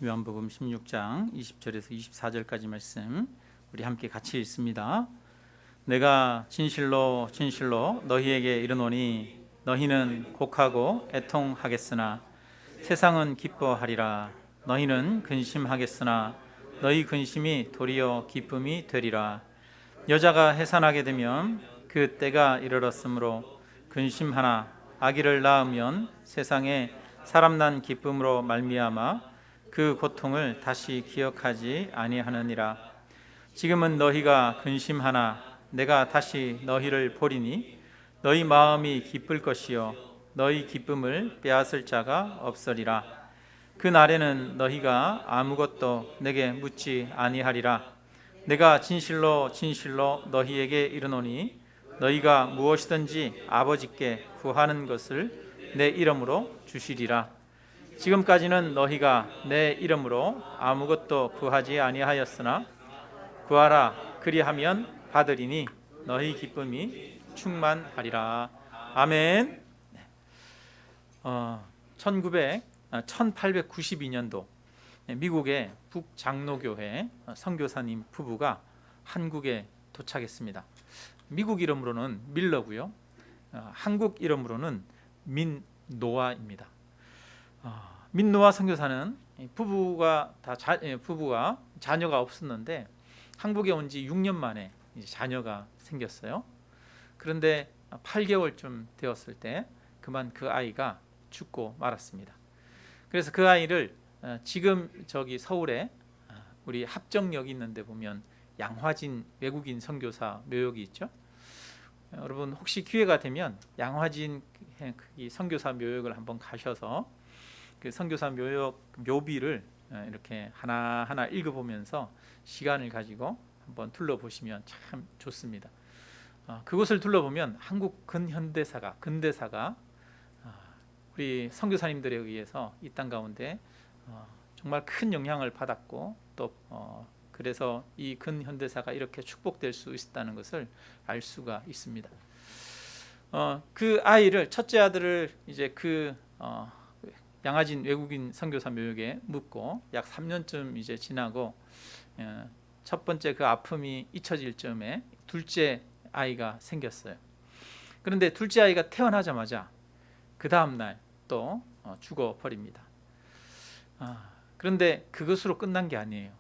요한복음 16장 20절에서 24절까지 말씀 우리 함께 같이 읽습니다. 내가 진실로 진실로 너희에게 이르노니 너희는 곡하고 애통하겠으나 세상은 기뻐하리라. 너희는 근심하겠으나 너희 근심이 도리어 기쁨이 되리라. 여자가 해산하게 되면 그 때가 이르렀으므로 근심하나 아기를 낳으면 세상에 사람 난 기쁨으로 말미암아 그 고통을 다시 기억하지 아니하느니라. 지금은 너희가 근심하나 내가 다시 너희를 보리니 너희 마음이 기쁠 것이요 너희 기쁨을 빼앗을 자가 없으리라. 그 날에는 너희가 아무것도 내게 묻지 아니하리라. 내가 진실로 진실로 너희에게 이르노니 너희가 무엇이든지 아버지께 구하는 것을 내 이름으로 주시리라. 지금까지는 너희가 내 이름으로 아무것도 구하지 아니하였으나 구하라 그리하면 받으리니 너희 기쁨이 충만하리라. 아멘. 1892년도 미국의 북장로교회 선교사님 부부가 한국에 도착했습니다. 미국 이름으로는 밀러고요. 한국 이름으로는 민노아입니다. 민노아 선교사는 부부가 자녀가 없었는데 한국에 온 지 6년 만에 자녀가 생겼어요. 그런데 8개월쯤 되었을 때 그만 그 아이가 죽고 말았습니다. 그래서 그 아이를 지금 저기 서울에 우리 합정역 있는데 보면 양화진 외국인 선교사 묘역이 있죠. 여러분 혹시 기회가 되면 양화진 선교사 묘역을 한번 가셔서 그 선교사 묘역 묘비를 이렇게 하나하나 읽어보면서 시간을 가지고 한번 둘러보시면 참 좋습니다. 그곳을 둘러보면 한국 근사가 우리 선교사님들에 의해서 이 땅 가운데 정말 큰 영향을 받았고 또 그래서 이 근현대사가 이렇게 축복될 수 있다는 것을 알 수가 있습니다. 그 아이를 첫째 아들을 이제 양화진 외국인 선교사 묘역에 묻고 약 3년쯤 이제 지나고 첫 번째 그 아픔이 잊혀질 즈음에 둘째 아이가 생겼어요. 그런데 둘째 아이가 태어나자마자 그 다음 날 또 죽어버립니다. 그런데 그것으로 끝난 게 아니에요.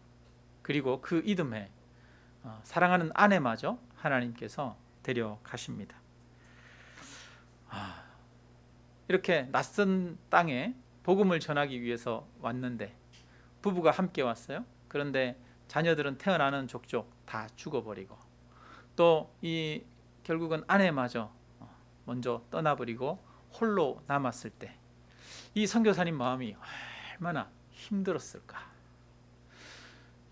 그리고 그 이듬해 사랑하는 아내마저 하나님께서 데려가십니다. 이렇게 낯선 땅에 복음을 전하기 위해서 왔는데 부부가 함께 왔어요. 그런데 자녀들은 태어나는 족족 다 죽어버리고 또 이 결국은 아내마저 먼저 떠나버리고 홀로 남았을 때 이 선교사님 마음이 얼마나 힘들었을까.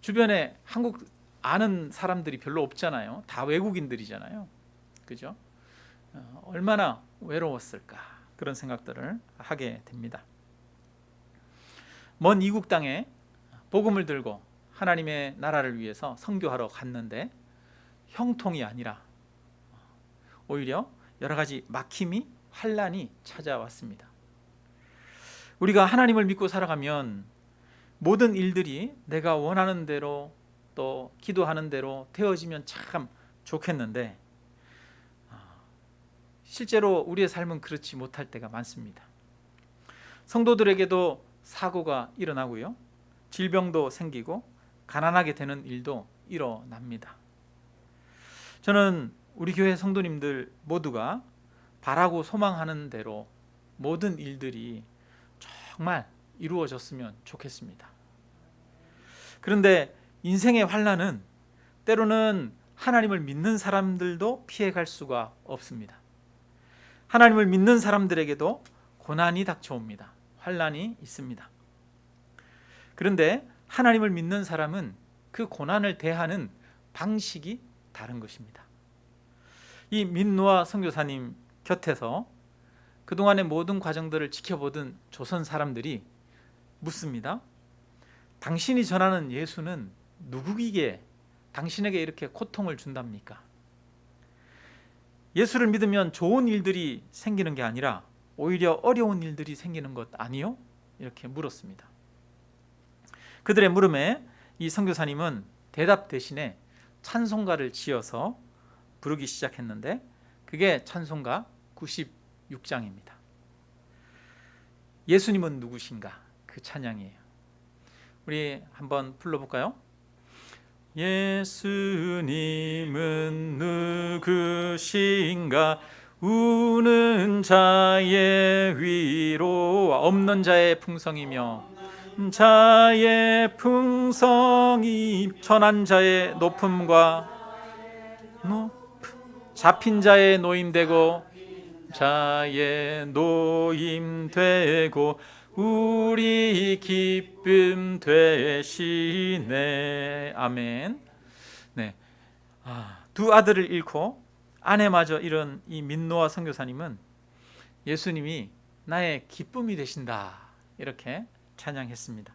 주변에 한국 아는 사람들이 별로 없잖아요. 다 외국인들이잖아요. 그죠? 얼마나 외로웠을까. 그런 생각들을 하게 됩니다. 먼 이국 땅에 복음을 들고 하나님의 나라를 위해서 선교하러 갔는데 형통이 아니라 오히려 여러 가지 막힘이 환난이 찾아왔습니다. 우리가 하나님을 믿고 살아가면 모든 일들이 내가 원하는 대로 또 기도하는 대로 되어지면 참 좋겠는데 실제로 우리의 삶은 그렇지 못할 때가 많습니다. 성도들에게도 사고가 일어나고요. 질병도 생기고 가난하게 되는 일도 일어납니다. 저는 우리 교회 성도님들 모두가 바라고 소망하는 대로 모든 일들이 정말 이루어졌으면 좋겠습니다. 그런데 인생의 환난은 때로는 하나님을 믿는 사람들도 피해갈 수가 없습니다. 하나님을 믿는 사람들에게도 고난이 닥쳐옵니다. 환난이 있습니다. 그런데 하나님을 믿는 사람은 그 고난을 대하는 방식이 다른 것입니다. 이 민노아 선교사님 곁에서 그동안의 모든 과정들을 지켜보던 조선 사람들이 묻습니다. 당신이 전하는 예수는 누구기에 당신에게 이렇게 고통을 준답니까? 예수를 믿으면 좋은 일들이 생기는 게 아니라 오히려 어려운 일들이 생기는 것 아니요? 이렇게 물었습니다. 그들의 물음에 이 선교사님은 대답 대신에 찬송가를 지어서 부르기 시작했는데 그게 찬송가 96장입니다. 예수님은 누구신가? 그 찬양이에요. 우리 한번 불러볼까요? 예수님은 누구신가? 우는 자의 위로와 없는 자의 풍성이며 자의 풍성이 천한 자의 높음과 잡힌 자의 노임되고 자의 노임되고 우리 기쁨 되시네. 아멘. 네. 두 아들을 잃고 아내마저 잃은 이 민노아 선교사님은 예수님이 나의 기쁨이 되신다 이렇게 찬양했습니다.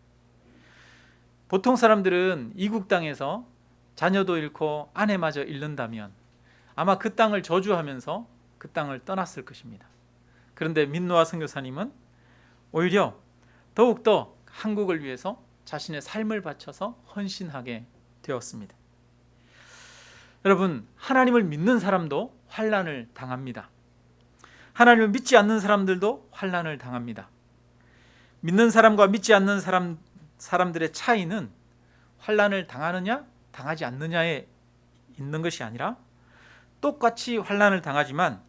보통 사람들은 이국 땅에서 자녀도 잃고 아내마저 잃는다면 아마 그 땅을 저주하면서 그 땅을 떠났을 것입니다. 그런데 민노아 선교사님은 오히려 더욱더 한국을 위해서 자신의 삶을 바쳐서 헌신하게 되었습니다. 여러분, 하나님을 믿는 사람도 환난을 당합니다. 하나님을 믿지 않는 사람들도 환난을 당합니다. 믿는 사람과 믿지 않는 사람들의 차이는 환난을 당하느냐 당하지 않느냐에 있는 것이 아니라 똑같이 환난을 당하지만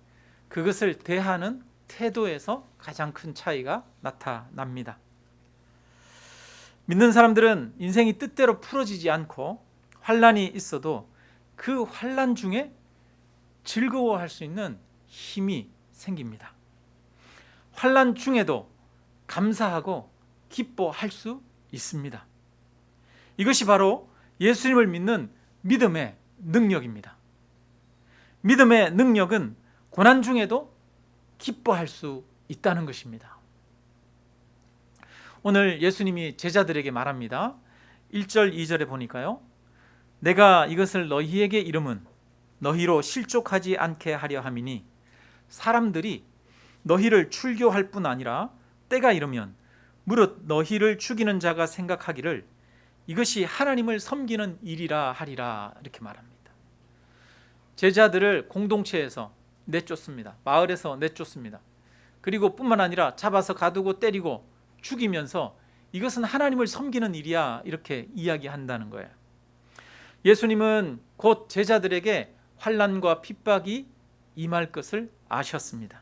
그것을 대하는 태도에서 가장 큰 차이가 나타납니다. 믿는 사람들은 인생이 뜻대로 풀어지지 않고 환난이 있어도 그 환난 중에 즐거워할 수 있는 힘이 생깁니다. 환난 중에도 감사하고 기뻐할 수 있습니다. 이것이 바로 예수님을 믿는 믿음의 능력입니다. 믿음의 능력은 고난 중에도 기뻐할 수 있다는 것입니다. 오늘 예수님이 제자들에게 말합니다. 1절 2절에 보니까요, 내가 이것을 너희에게 이름은 너희로 실족하지 않게 하려 함이니 사람들이 너희를 출교할 뿐 아니라 때가 이르면 무릇 너희를 죽이는 자가 생각하기를 이것이 하나님을 섬기는 일이라 하리라 이렇게 말합니다. 제자들을 공동체에서 내쫓습니다. 마을에서 내쫓습니다. 그리고 뿐만 아니라 잡아서 가두고 때리고 죽이면서 이것은 하나님을 섬기는 일이야 이렇게 이야기한다는 거예요. 예수님은 곧 제자들에게 환난과 핍박이 임할 것을 아셨습니다.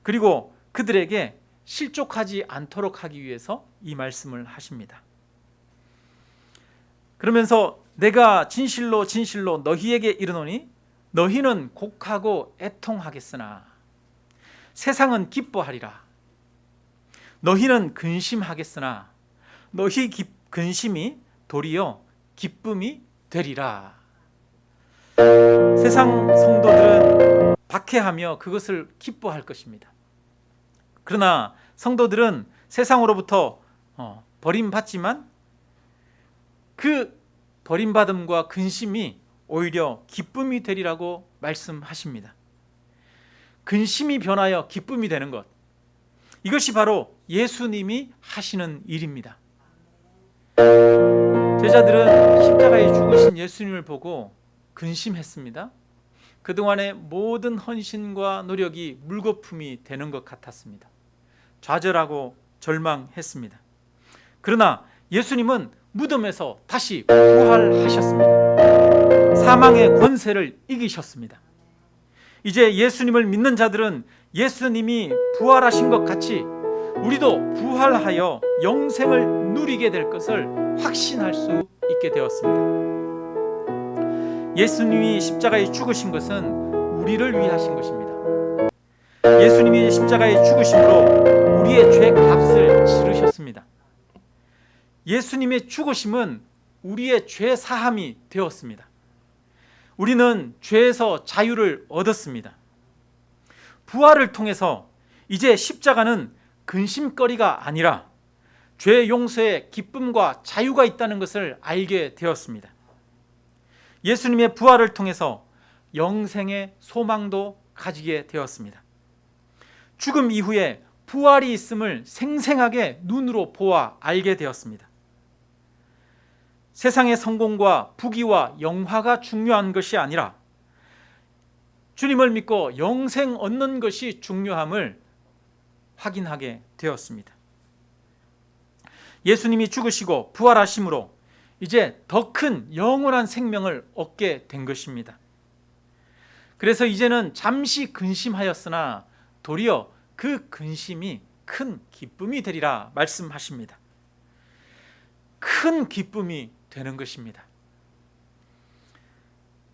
그리고 그들에게 실족하지 않도록 하기 위해서 이 말씀을 하십니다. 그러면서 내가 진실로 진실로 너희에게 이르노니 너희는 곡하고 애통하겠으나 세상은 기뻐하리라. 너희는 근심하겠으나 너희 근심이 도리어 기쁨이 되리라. 세상 성도들은 박해하며 그것을 기뻐할 것입니다. 그러나 성도들은 세상으로부터 버림받지만 그 버림받음과 근심이 오히려 기쁨이 되리라고 말씀하십니다. 근심이 변하여 기쁨이 되는 것, 이것이 바로 예수님이 하시는 일입니다. 제자들은 십자가에 죽으신 예수님을 보고 근심했습니다. 그동안의 모든 헌신과 노력이 물거품이 되는 것 같았습니다. 좌절하고 절망했습니다. 그러나 예수님은 무덤에서 다시 부활하셨습니다. 사망의 권세를 이기셨습니다. 이제 예수님을 믿는 자들은 예수님이 부활하신 것 같이 우리도 부활하여 영생을 누리게 될 것을 확신할 수 있게 되었습니다. 예수님이 십자가에 죽으신 것은 우리를 위해 하신 것입니다. 예수님이 십자가에 죽으심으로 우리의 죄 값을 치르셨습니다. 예수님의 죽으심은 우리의 죄 사함이 되었습니다. 우리는 죄에서 자유를 얻었습니다. 부활을 통해서 이제 십자가는 근심거리가 아니라 죄 용서의 기쁨과 자유가 있다는 것을 알게 되었습니다. 예수님의 부활을 통해서 영생의 소망도 가지게 되었습니다. 죽음 이후에 부활이 있음을 생생하게 눈으로 보아 알게 되었습니다. 세상의 성공과 부귀와 영화가 중요한 것이 아니라 주님을 믿고 영생 얻는 것이 중요함을 확인하게 되었습니다. 예수님이 죽으시고 부활하심으로 이제 더 큰 영원한 생명을 얻게 된 것입니다. 그래서 이제는 잠시 근심하였으나 도리어 그 근심이 큰 기쁨이 되리라 말씀하십니다. 큰 기쁨이 되는 것입니다.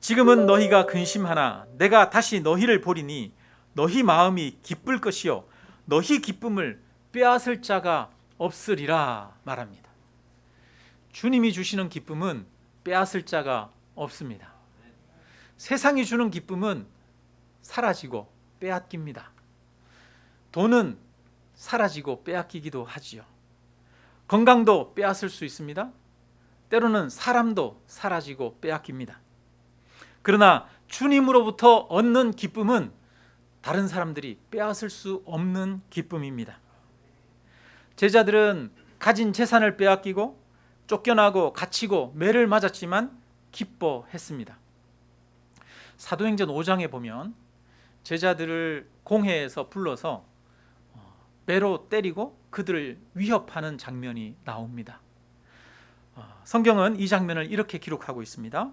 지금은 너희가 근심하나 내가 다시 너희를 보리니 너희 마음이 기쁠 것이요 너희 기쁨을 빼앗을 자가 없으리라 말합니다. 주님이 주시는 기쁨은 빼앗을 자가 없습니다. 세상이 주는 기쁨은 사라지고 빼앗깁니다. 돈은 사라지고 빼앗기기도 하지요. 건강도 빼앗을 수 있습니다. 때로는 사람도 사라지고 빼앗깁니다. 그러나 주님으로부터 얻는 기쁨은 다른 사람들이 빼앗을 수 없는 기쁨입니다. 제자들은 가진 재산을 빼앗기고 쫓겨나고 갇히고 매를 맞았지만 기뻐했습니다. 사도행전 5장에 보면 제자들을 공회에서 불러서 매로 때리고 그들을 위협하는 장면이 나옵니다. 성경은 이 장면을 이렇게 기록하고 있습니다.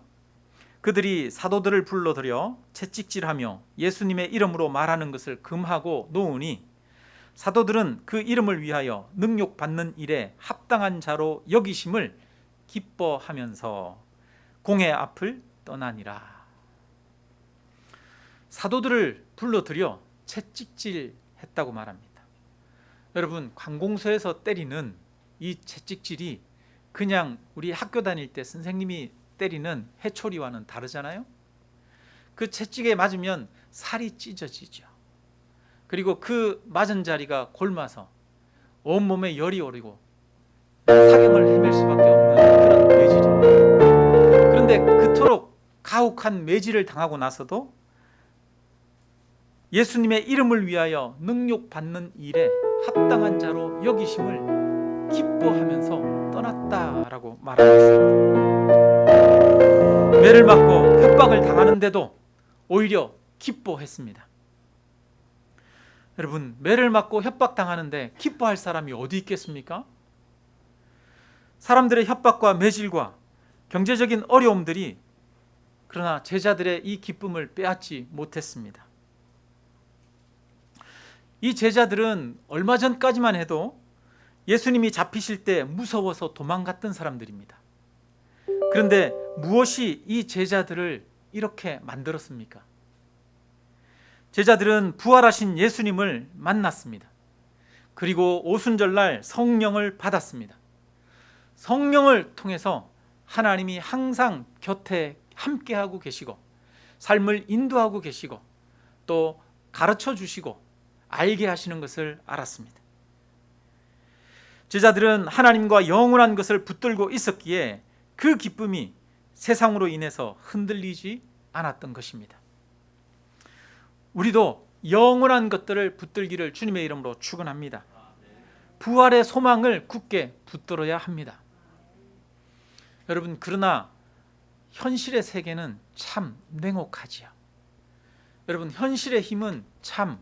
그들이 사도들을 불러들여 채찍질하며 예수님의 이름으로 말하는 것을 금하고 놓으니 사도들은 그 이름을 위하여 능욕받는 일에 합당한 자로 여기심을 기뻐하면서 공회 앞을 떠나니라. 사도들을 불러들여 채찍질했다고 말합니다. 여러분, 관공서에서 때리는 이 채찍질이 그냥 우리 학교 다닐 때 선생님이 때리는 회초리와는 다르잖아요. 그 채찍에 맞으면 살이 찢어지죠. 그리고 그 맞은 자리가 골마서 온몸에 열이 오르고 사경을 헤맬 수밖에 없는 그런 매질입니다. 그런데 그토록 가혹한 매질을 당하고 나서도 예수님의 이름을 위하여 능욕받는 일에 합당한 자로 여기심을 기뻐하면서 떠났다라고 말하고 있습니다. 매를 맞고 협박을 당하는데도 오히려 기뻐했습니다. 여러분, 매를 맞고 협박당하는데 기뻐할 사람이 어디 있겠습니까? 사람들의 협박과 매질과 경제적인 어려움들이 그러나 제자들의 이 기쁨을 빼앗지 못했습니다. 이 제자들은 얼마 전까지만 해도 예수님이 잡히실 때 무서워서 도망갔던 사람들입니다. 그런데 무엇이 이 제자들을 이렇게 만들었습니까? 제자들은 부활하신 예수님을 만났습니다. 그리고 오순절날 성령을 받았습니다. 성령을 통해서 하나님이 항상 곁에 함께하고 계시고 삶을 인도하고 계시고 또 가르쳐 주시고 알게 하시는 것을 알았습니다. 제자들은 하나님과 영원한 것을 붙들고 있었기에 그 기쁨이 세상으로 인해서 흔들리지 않았던 것입니다. 우리도 영원한 것들을 붙들기를 주님의 이름으로 축원합니다. 부활의 소망을 굳게 붙들어야 합니다. 여러분, 그러나 현실의 세계는 참 냉혹하지요. 여러분, 현실의 힘은 참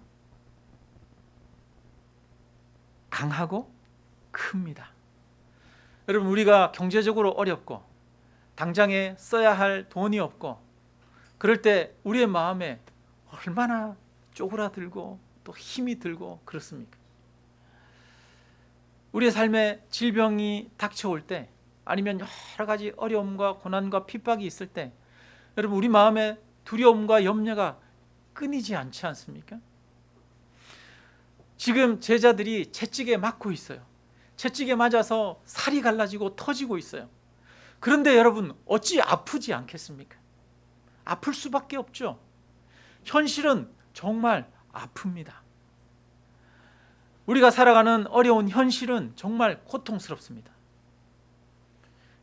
강하고 큽니다. 여러분, 우리가 경제적으로 어렵고 당장에 써야 할 돈이 없고 그럴 때 우리의 마음에 얼마나 쪼그라들고 또 힘이 들고 그렇습니까? 우리의 삶에 질병이 닥쳐올 때 아니면 여러 가지 어려움과 고난과 핍박이 있을 때 여러분, 우리 마음에 두려움과 염려가 끊이지 않지 않습니까? 지금 제자들이 채찍에 맞고 있어요. 채찍에 맞아서 살이 갈라지고 터지고 있어요. 그런데 여러분, 어찌 아프지 않겠습니까? 아플 수밖에 없죠. 현실은 정말 아픕니다. 우리가 살아가는 어려운 현실은 정말 고통스럽습니다.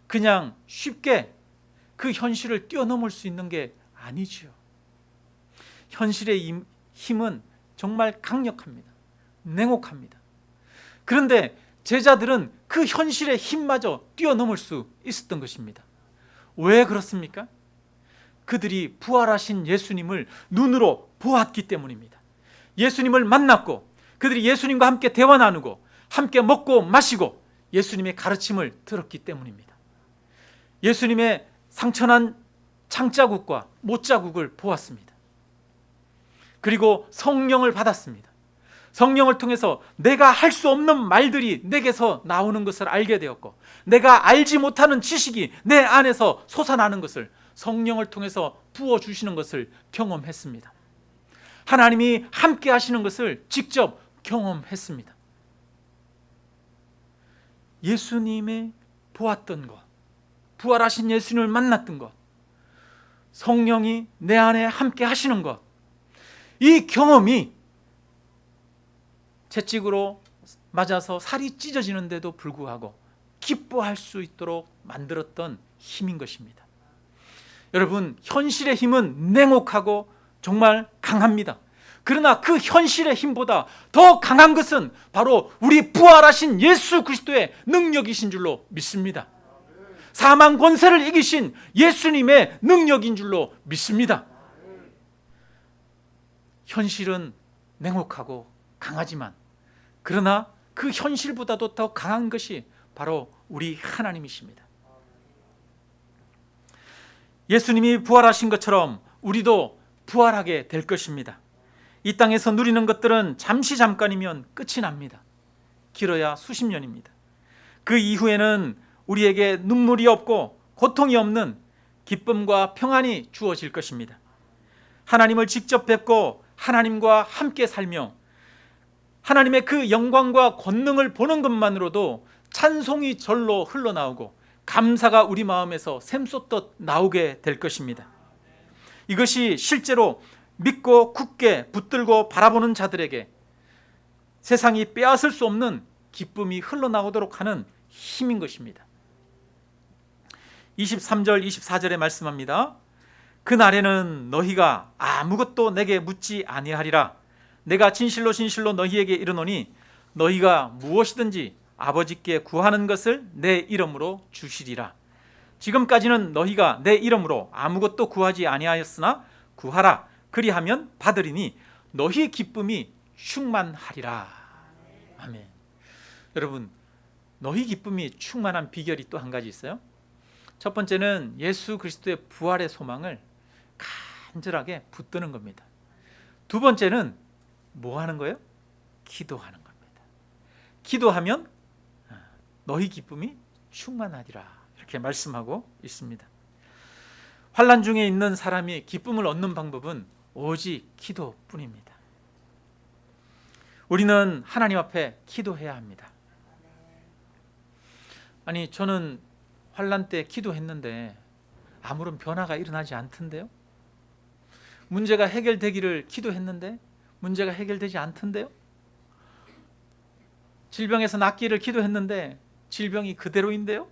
그냥 쉽게 그 현실을 뛰어넘을 수 있는 게 아니지요. 현실의 힘은 정말 강력합니다. 냉혹합니다. 그런데 제자들은 그 현실의 힘마저 뛰어넘을 수 있었던 것입니다. 왜 그렇습니까? 그들이 부활하신 예수님을 눈으로 보았기 때문입니다. 예수님을 만났고 그들이 예수님과 함께 대화 나누고 함께 먹고 마시고 예수님의 가르침을 들었기 때문입니다. 예수님의 상처난 창자국과 못자국을 보았습니다. 그리고 성령을 받았습니다. 성령을 통해서 내가 할 수 없는 말들이 내게서 나오는 것을 알게 되었고 내가 알지 못하는 지식이 내 안에서 솟아나는 것을 성령을 통해서 부어주시는 것을 경험했습니다. 하나님이 함께 하시는 것을 직접 경험했습니다. 예수님의 보았던 것, 부활하신 예수님을 만났던 것, 성령이 내 안에 함께 하시는 것, 이 경험이 채찍으로 맞아서 살이 찢어지는데도 불구하고 기뻐할 수 있도록 만들었던 힘인 것입니다. 여러분, 현실의 힘은 냉혹하고 정말 강합니다. 그러나 그 현실의 힘보다 더 강한 것은 바로 우리 부활하신 예수 그리스도의 능력이신 줄로 믿습니다. 사망 권세를 이기신 예수님의 능력인 줄로 믿습니다. 현실은 냉혹하고 강하지만 그러나 그 현실보다도 더 강한 것이 바로 우리 하나님이십니다. 예수님이 부활하신 것처럼 우리도 부활하게 될 것입니다. 이 땅에서 누리는 것들은 잠시 잠깐이면 끝이 납니다. 길어야 수십 년입니다. 그 이후에는 우리에게 눈물이 없고 고통이 없는 기쁨과 평안이 주어질 것입니다. 하나님을 직접 뵙고 하나님과 함께 살며 하나님의 그 영광과 권능을 보는 것만으로도 찬송이 절로 흘러나오고 감사가 우리 마음에서 샘솟듯 나오게 될 것입니다. 이것이 실제로 믿고 굳게 붙들고 바라보는 자들에게 세상이 빼앗을 수 없는 기쁨이 흘러나오도록 하는 힘인 것입니다. 23절 24절에 말씀합니다. 그날에는 너희가 아무것도 내게 묻지 아니하리라. 내가 진실로 진실로 너희에게 이르노니 너희가 무엇이든지 아버지께 구하는 것을 내 이름으로 주시리라. 지금까지는 너희가 내 이름으로 아무것도 구하지 아니하였으나 구하라. 그리하면 받으리니 너희 기쁨이 충만하리라. 아멘. 여러분, 너희 기쁨이 충만한 비결이 또 한 가지 있어요. 첫 번째는 예수 그리스도의 부활의 소망을 간절하게 붙드는 겁니다. 두 번째는 뭐 하는 거예요? 기도하는 겁니다. 기도하면 너희 기쁨이 충만하리라 이렇게 말씀하고 있습니다. 환난 중에 있는 사람이 기쁨을 얻는 방법은 오직 기도뿐입니다. 우리는 하나님 앞에 기도해야 합니다. 아니, 저는 환난 때 기도했는데 아무런 변화가 일어나지 않던데요. 문제가 해결되기를 기도했는데 문제가 해결되지 않던데요. 질병에서 낫기를 기도했는데 질병이 그대로인데요.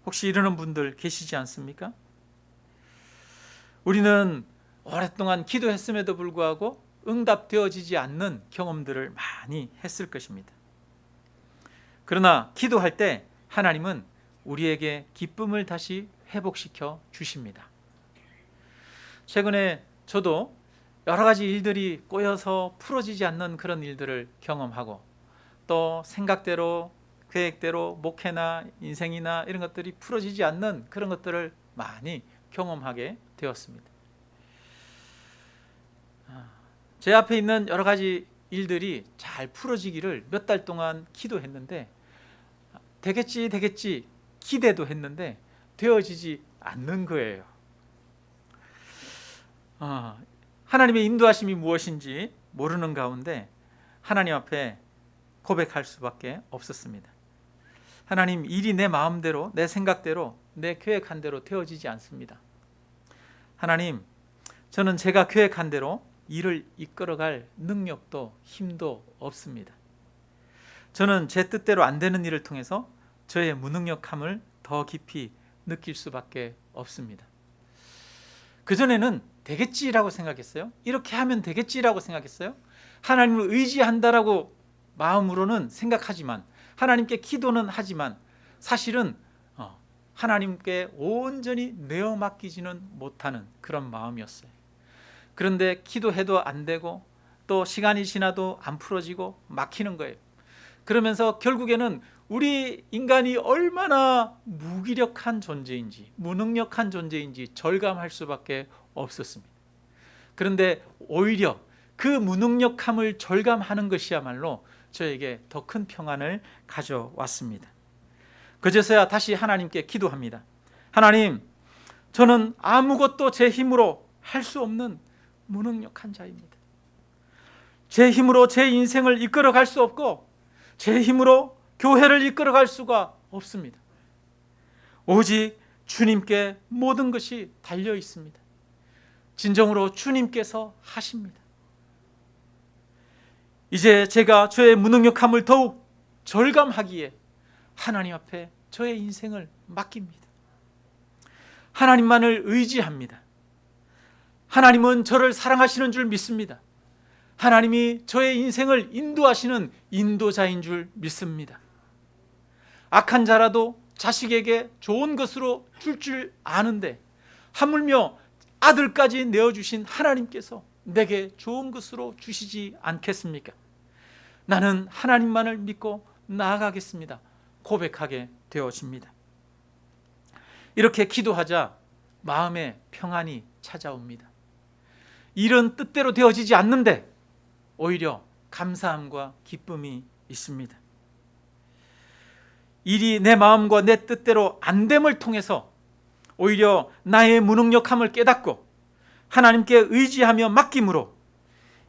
혹시 이러는 분들 계시지 않습니까? 우리는 오랫동안 기도했음에도 불구하고 응답되어지지 않는 경험들을 많이 했을 것입니다. 그러나 기도할 때 하나님은 우리에게 기쁨을 다시 회복시켜 주십니다. 최근에 저도 여러 가지 일들이 꼬여서 풀어지지 않는 그런 일들을 경험하고 또 생각대로 계획대로 목회나 인생이나 이런 것들이 풀어지지 않는 그런 것들을 많이 경험하게 되었습니다. 제 앞에 있는 여러 가지 일들이 잘 풀어지기를 몇 달 동안 기도했는데 되겠지 기대도 했는데 되어지지 않는 거예요. 하나님의 인도하심이 무엇인지 모르는 가운데 하나님 앞에 고백할 수밖에 없었습니다. 하나님, 일이 내 마음대로 내 생각대로 내 계획한 대로 되어지지 않습니다. 하나님, 저는 제가 계획한 대로 일을 이끌어갈 능력도 힘도 없습니다. 저는 제 뜻대로 안 되는 일을 통해서 저의 무능력함을 더 깊이 느낄 수밖에 없습니다. 그전에는 되겠지라고 생각했어요. 이렇게 하면 되겠지라고 생각했어요. 하나님을 의지한다라고 마음으로는 생각하지만 하나님께 기도는 하지만 사실은 하나님께 온전히 내어 맡기지는 못하는 그런 마음이었어요. 그런데 기도해도 안 되고 또 시간이 지나도 안 풀어지고 막히는 거예요. 그러면서 결국에는 우리 인간이 얼마나 무기력한 존재인지, 무능력한 존재인지 절감할 수밖에 없었습니다. 그런데 오히려 그 무능력함을 절감하는 것이야말로 저에게 더 큰 평안을 가져왔습니다. 그제서야 다시 하나님께 기도합니다. 하나님, 저는 아무것도 제 힘으로 할 수 없는 무능력한 자입니다. 제 힘으로 제 인생을 이끌어갈 수 없고 제 힘으로 교회를 이끌어갈 수가 없습니다. 오직 주님께 모든 것이 달려 있습니다. 진정으로 주님께서 하십니다. 이제 제가 저의 무능력함을 더욱 절감하기에 하나님 앞에 저의 인생을 맡깁니다. 하나님만을 의지합니다. 하나님은 저를 사랑하시는 줄 믿습니다. 하나님이 저의 인생을 인도하시는 인도자인 줄 믿습니다. 악한 자라도 자식에게 좋은 것으로 줄 아는데 하물며 아들까지 내어주신 하나님께서 내게 좋은 것으로 주시지 않겠습니까? 나는 하나님만을 믿고 나아가겠습니다. 고백하게 되어집니다. 이렇게 기도하자 마음에 평안이 찾아옵니다. 일은 뜻대로 되어지지 않는데 오히려 감사함과 기쁨이 있습니다. 일이 내 마음과 내 뜻대로 안 됨을 통해서 오히려 나의 무능력함을 깨닫고 하나님께 의지하며 맡김으로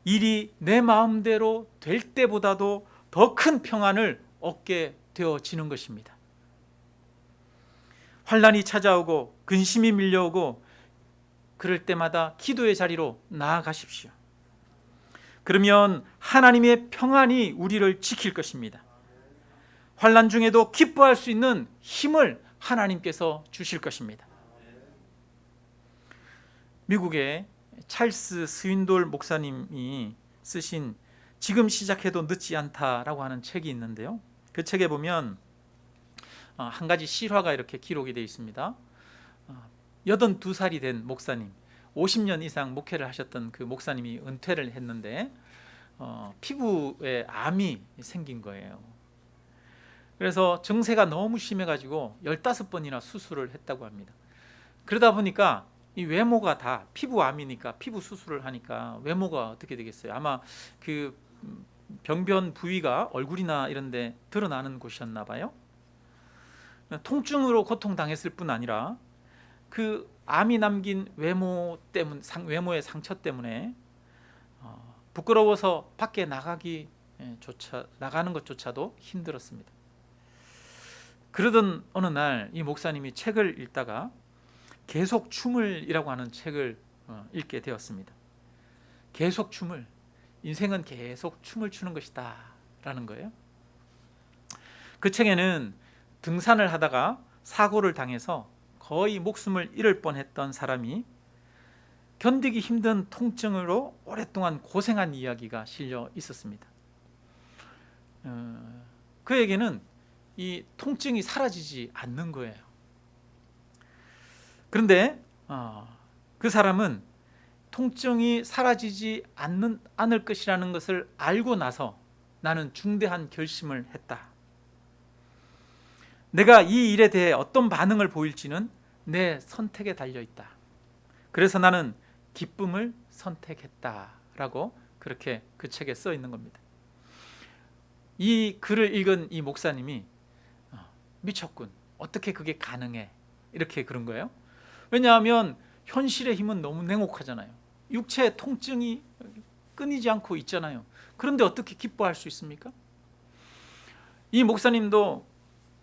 일이 내 마음대로 될 때보다도 더 큰 평안을 얻게 되어지는 것입니다. 환난이 찾아오고 근심이 밀려오고 그럴 때마다 기도의 자리로 나아가십시오. 그러면 하나님의 평안이 우리를 지킬 것입니다. 환난 중에도 기뻐할 수 있는 힘을 하나님께서 주실 것입니다. 미국의 찰스 스윈돌 목사님이 쓰신 지금 시작해도 늦지 않다라고 하는 책이 있는데요. 그 책에 보면 한 가지 실화가 이렇게 기록이 되어 있습니다. 82살이 된 목사님, 50년 이상 목회를 하셨던 그 목사님이 은퇴를 했는데 피부에 암이 생긴 거예요. 그래서 증세가 너무 심해가지고 15번이나 수술을 했다고 합니다. 그러다 보니까 이 외모가 다 피부암이니까 피부 수술을 하니까 외모가 어떻게 되겠어요? 아마 그 병변 부위가 얼굴이나 이런 데 드러나는 곳이었나 봐요. 통증으로 고통당했을 뿐 아니라 그 암이 남긴 외모의 상처 때문에 부끄러워서 밖에 나가는 것조차도 힘들었습니다. 그러던 어느 날 이 목사님이 책을 읽다가 계속 춤을이라고 하는 책을 읽게 되었습니다. 계속 춤을, 인생은 계속 춤을 추는 것이다 라는 거예요. 그 책에는 등산을 하다가 사고를 당해서 거의 목숨을 잃을 뻔했던 사람이 견디기 힘든 통증으로 오랫동안 고생한 이야기가 실려 있었습니다. 그에게는 이 통증이 사라지지 않는 거예요. 그런데 그 사람은 통증이 사라지지 않을 것이라는 것을 알고 나서 나는 중대한 결심을 했다. 내가 이 일에 대해 어떤 반응을 보일지는 내 선택에 달려있다. 그래서 나는 기쁨을 선택했다라고 그렇게 그 책에 써 있는 겁니다. 이 글을 읽은 이 목사님이 미쳤군, 어떻게 그게 가능해, 이렇게 그런 거예요. 왜냐하면 현실의 힘은 너무 냉혹하잖아요. 육체의 통증이 끊이지 않고 있잖아요. 그런데 어떻게 기뻐할 수 있습니까? 이 목사님도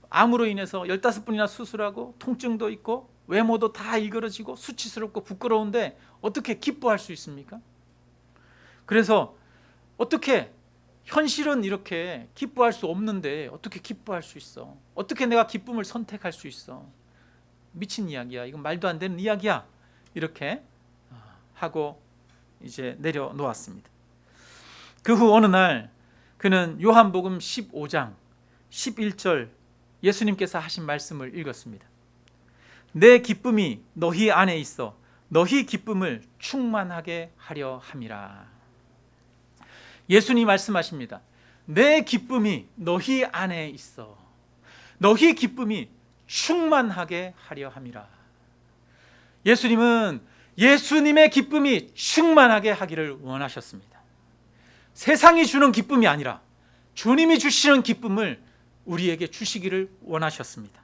암으로 인해서 15번이나 수술하고 통증도 있고 외모도 다 일그러지고 수치스럽고 부끄러운데 어떻게 기뻐할 수 있습니까? 그래서 어떻게, 현실은 이렇게 기뻐할 수 없는데 어떻게 기뻐할 수 있어? 어떻게 내가 기쁨을 선택할 수 있어? 미친 이야기야, 이건 말도 안 되는 이야기야, 이렇게 하고 이제 내려놓았습니다. 그 후 어느 날 그는 요한복음 15장 11절 예수님께서 하신 말씀을 읽었습니다. 내 기쁨이 너희 안에 있어 너희 기쁨을 충만하게 하려 함이라. 예수님 말씀하십니다. 내 기쁨이 너희 안에 있어 너희 기쁨이 충만하게 하려 함이라. 예수님은 예수님의 기쁨이 충만하게 하기를 원하셨습니다. 세상이 주는 기쁨이 아니라 주님이 주시는 기쁨을 우리에게 주시기를 원하셨습니다.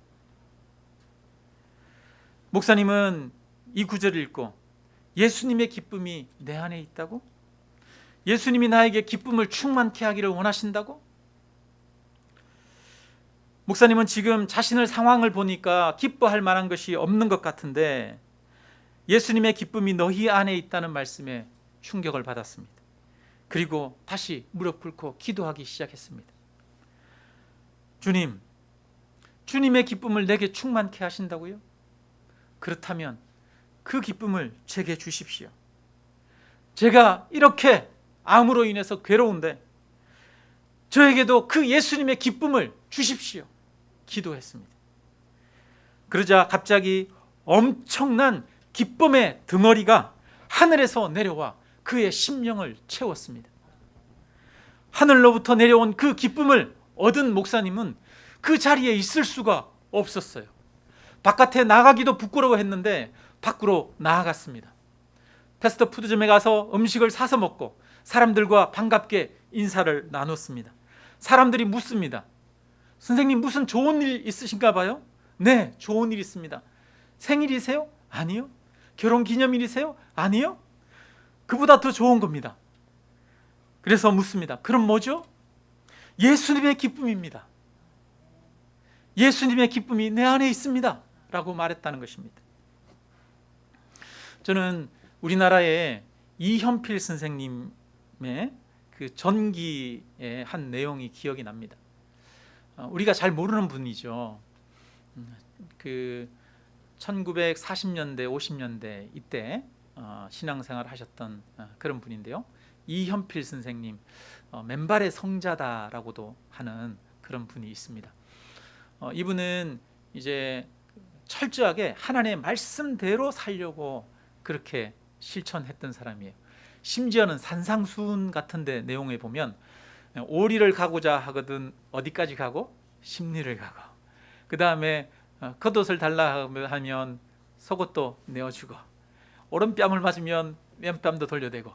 목사님은 이 구절을 읽고 예수님의 기쁨이 내 안에 있다고? 예수님이 나에게 기쁨을 충만케 하기를 원하신다고? 목사님은 지금 자신의 상황을 보니까 기뻐할 만한 것이 없는 것 같은데 예수님의 기쁨이 너희 안에 있다는 말씀에 충격을 받았습니다. 그리고 다시 무릎 꿇고 기도하기 시작했습니다. 주님, 주님의 기쁨을 내게 충만케 하신다고요? 그렇다면 그 기쁨을 제게 주십시오. 제가 이렇게 암으로 인해서 괴로운데 저에게도 그 예수님의 기쁨을 주십시오. 기도했습니다. 그러자 갑자기 엄청난 기쁨의 덩어리가 하늘에서 내려와 그의 심령을 채웠습니다. 하늘로부터 내려온 그 기쁨을 얻은 목사님은 그 자리에 있을 수가 없었어요. 바깥에 나가기도 부끄러워했는데 밖으로 나아갔습니다. 패스트푸드점에 가서 음식을 사서 먹고 사람들과 반갑게 인사를 나눴습니다. 사람들이 묻습니다. 선생님 무슨 좋은 일 있으신가 봐요? 네, 좋은 일 있습니다. 생일이세요? 아니요. 결혼기념일이세요? 아니요. 그보다 더 좋은 겁니다. 그래서 묻습니다. 그럼 뭐죠? 예수님의 기쁨입니다. 예수님의 기쁨이 내 안에 있습니다 라고 말했다는 것입니다. 저는 우리나라의 이현필 선생님의 그 전기의 한 내용이 기억이 납니다. 우리가 잘 모르는 분이죠. 그 1940년대 50년대 이때 신앙생활을 하셨던 그런 분인데요. 이현필 선생님, 맨발의 성자다라고도 하는 그런 분이 있습니다. 이분은 이제 철저하게 하나님의 말씀대로 살려고 그렇게 실천했던 사람이에요. 심지어는 산상수훈 같은데 내용에 보면 오리를 가고자 하거든 어디까지 가고? 십리를 가고, 그 다음에 겉옷을 달라 하면 속옷도 내어주고, 오른뺨을 맞으면 왼뺨도 돌려대고,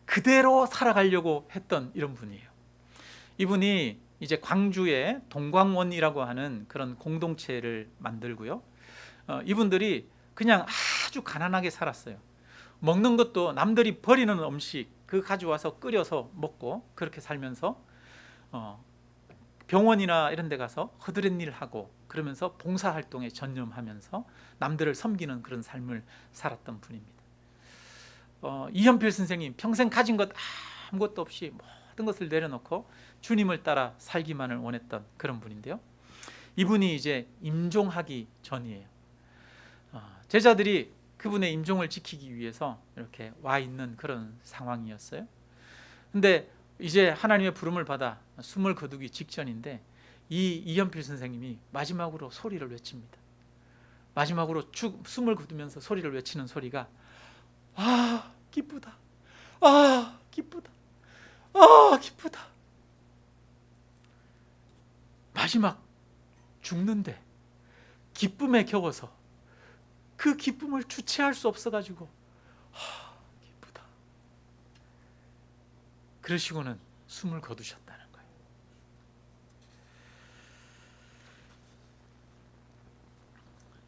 그대로 살아가려고 했던 이런 분이에요. 이분이 이제 광주에 동광원이라고 하는 그런 공동체를 만들고요. 이분들이 그냥 아주 가난하게 살았어요. 먹는 것도 남들이 버리는 음식 그 가져와서 끓여서 먹고 그렇게 살면서 병원이나 이런 데 가서 허드렛 일을 하고 그러면서 봉사활동에 전념하면서 남들을 섬기는 그런 삶을 살았던 분입니다. 이현필 선생님 평생 가진 것 아무것도 없이 모든 것을 내려놓고 주님을 따라 살기만을 원했던 그런 분인데요. 이분이 이제 임종하기 전이에요. 제자들이 그분의 임종을 지키기 위해서 이렇게 와 있는 그런 상황이었어요. 근데 이제 하나님의 부름을 받아 숨을 거두기 직전인데 이 이현필 선생님이 마지막으로 소리를 외칩니다. 마지막으로 숨을 거두면서 소리를 외치는 소리가 아 기쁘다, 아 기쁘다, 아 기쁘다. 마지막 죽는데 기쁨에 겨워서 그 기쁨을 주체할 수 없어가지고 기쁘다 그러시고는 숨을 거두셨다는 거예요.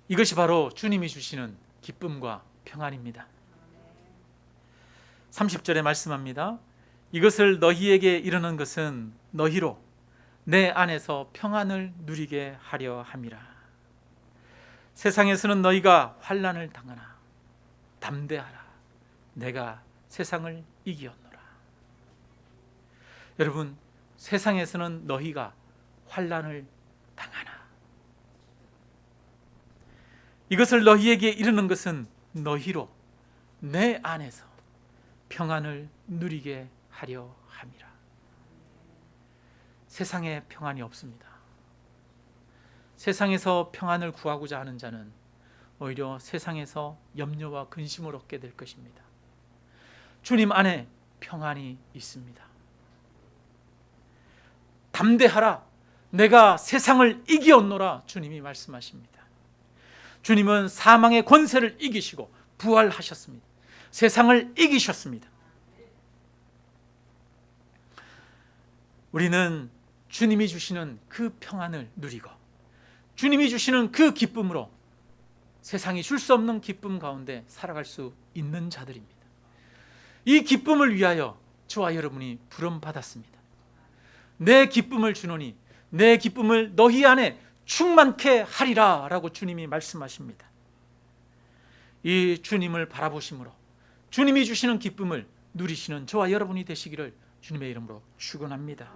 이것이 바로 주님이 주시는 기쁨과 평안입니다. 30절에 말씀합니다. 이것을 너희에게 이르는 것은 너희로 내 안에서 평안을 누리게 하려 함이라. 세상에서는 너희가 환난을 당하나 담대하라. 내가 세상을 이기었노라. 여러분, 세상에서는 너희가 환난을 당하나. 이것을 너희에게 이르는 것은 너희로 내 안에서 평안을 누리게 하려 함이라. 세상에 평안이 없습니다. 세상에서 평안을 구하고자 하는 자는 오히려 세상에서 염려와 근심을 얻게 될 것입니다. 주님 안에 평안이 있습니다. 담대하라, 내가 세상을 이기었노라 주님이 말씀하십니다. 주님은 사망의 권세를 이기시고 부활하셨습니다. 세상을 이기셨습니다. 우리는 주님이 주시는 그 평안을 누리고 주님이 주시는 그 기쁨으로 세상이 줄 수 없는 기쁨 가운데 살아갈 수 있는 자들입니다. 이 기쁨을 위하여 저와 여러분이 부름받았습니다. 내 기쁨을 주노니 내 기쁨을 너희 안에 충만케 하리라 라고 주님이 말씀하십니다. 이 주님을 바라보심으로 주님이 주시는 기쁨을 누리시는 저와 여러분이 되시기를 주님의 이름으로 축원합니다.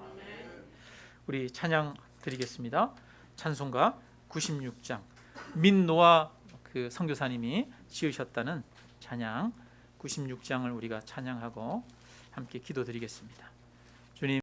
우리 찬양 드리겠습니다. 찬송가 96장 민노아 그 선교사님이 지으셨다는 찬양 96장을 우리가 찬양하고 함께 기도드리겠습니다. 주님